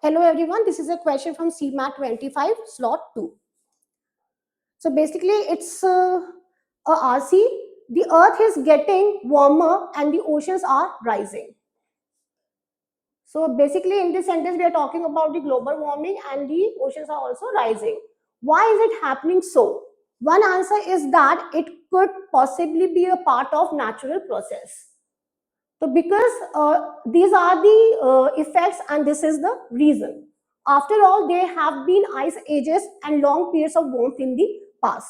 Hello everyone, this is a question from CMAT 25 slot 2. So basically it's a RC. The earth is getting warmer and the oceans are rising. So basically in this sentence we are talking about the global warming and the oceans are also rising. Why is it happening so? One answer is that it could possibly be a part of natural process. So because these are the effects and this is the reason. After all, there have been ice ages and long periods of warmth in the past.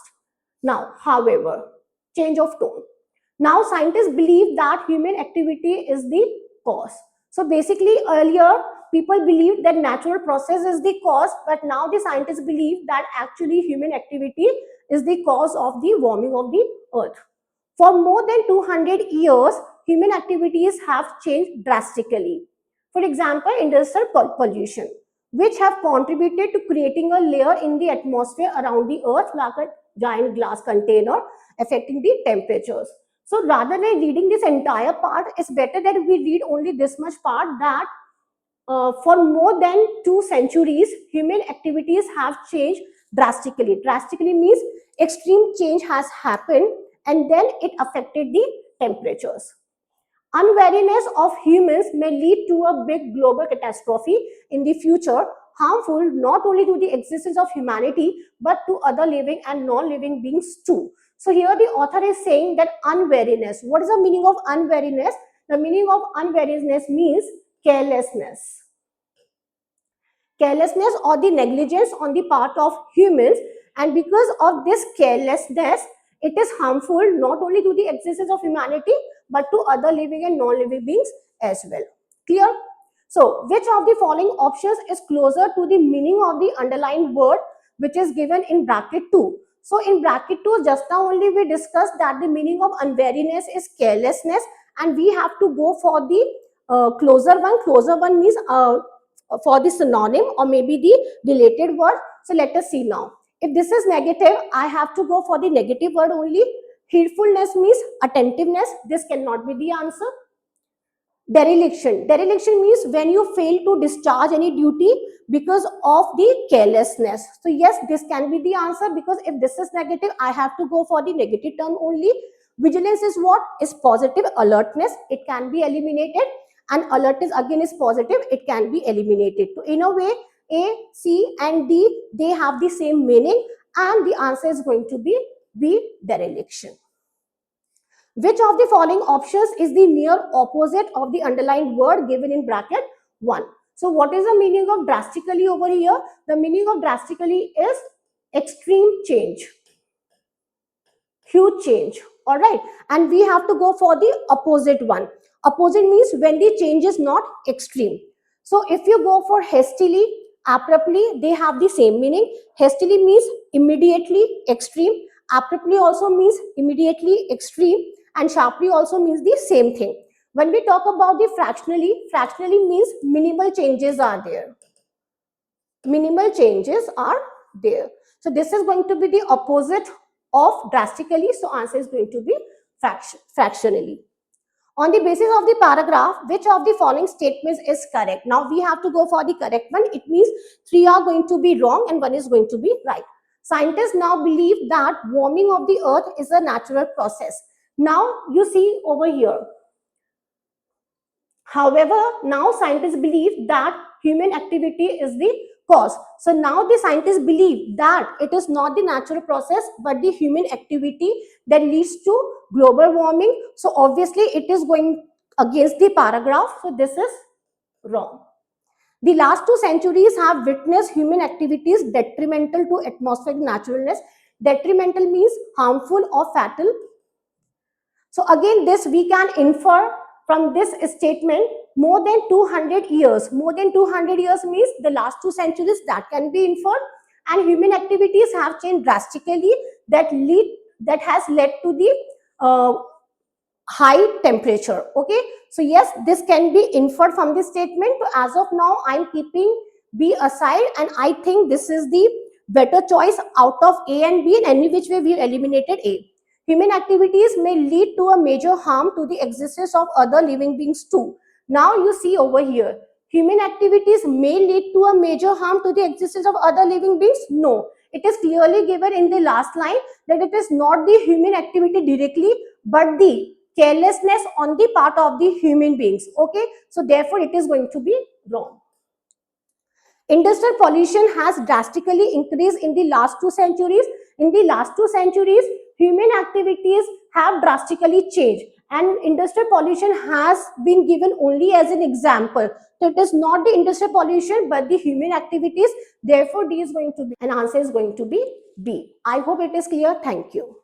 Now, however, change of tone. Now scientists believe that human activity is the cause. So basically earlier people believed that natural process is the cause, but now the scientists believe that actually human activity is the cause of the warming of the earth. For more than 200 years, human activities have changed drastically. For example, industrial pollution, which have contributed to creating a layer in the atmosphere around the earth like a giant glass container, affecting the temperatures. So rather than reading this entire part, it's better that we read only this much part, that for more than 2 centuries, human activities have changed drastically. Drastically means extreme change has happened and then it affected the temperatures. Unwariness of humans may lead to a big global catastrophe in the future, harmful not only to the existence of humanity but to other living and non-living beings too. So here the author is saying that unwariness. What is the meaning of unwariness? The meaning of unwariness means carelessness. Carelessness or the negligence on the part of humans, and because of this carelessness, it is harmful not only to the existence of humanity but to other living and non-living beings as well. Clear? So, which of the following options is closer to the meaning of the underlined word which is given in bracket 2? So, in bracket 2, just now only we discussed that the meaning of unwariness is carelessness, and we have to go for the closer one. Closer one means for the synonym or maybe the related word. So, let us see now. If this is negative, I have to go for the negative word only. Heedfulness means attentiveness. This cannot be the answer. Dereliction. Dereliction means when you fail to discharge any duty because of the carelessness. So yes, this can be the answer, because if this is negative, I have to go for the negative term only. Vigilance is what? Is positive. Alertness. It can be eliminated. And alertness again is positive. It can be eliminated. So in a way, A, C and D, they have the same meaning, and the answer is going to be B, dereliction. Which of the following options is the near opposite of the underlined word given in bracket 1? So what is the meaning of drastically over here? The meaning of drastically is extreme change, huge change. All right, and we have to go for the opposite one. Opposite means when the change is not extreme. So if you go for hastily, abruptly, they have the same meaning. Hastily means immediately extreme. Abruptly also means immediately extreme, and sharply also means the same thing. When we talk about the fractionally means minimal changes are there. Minimal changes are there. So this is going to be the opposite of drastically. So answer is going to be fractionally. On the basis of the paragraph, which of the following statements is correct? Now we have to go for the correct one. It means 3 are going to be wrong and 1 is going to be right. Scientists now believe that warming of the earth is a natural process. Now you see over here. However, now scientists believe that human activity is the cause. So now the scientists believe that it is not the natural process but the human activity that leads to global warming. So obviously it is going against the paragraph. So this is wrong. The last 2 centuries have witnessed human activities detrimental to atmospheric naturalness. Detrimental means harmful or fatal. So again, this we can infer from this statement, more than 200 years. More than 200 years means the last 2 centuries, that can be inferred. And human activities have changed drastically, that has led to the high temperature. Okay, so yes, this can be inferred from this statement. So as of now, I'm keeping B aside, and I think this is the better choice out of A and B. In any which way, we eliminated A. Human activities may lead to a major harm to the existence of other living beings too. Now you see over here, human activities may lead to a major harm to the existence of other living beings? No. It is clearly given in the last line that it is not the human activity directly, but the carelessness on the part of the human beings. Okay, so therefore it is going to be wrong. Industrial pollution has drastically increased in the last 2 centuries. In the last 2 centuries, human activities have drastically changed, and industrial pollution has been given only as an example. So it is not the industrial pollution but the human activities. Therefore, D is going to be, and answer is going to be B. I hope it is clear. Thank you.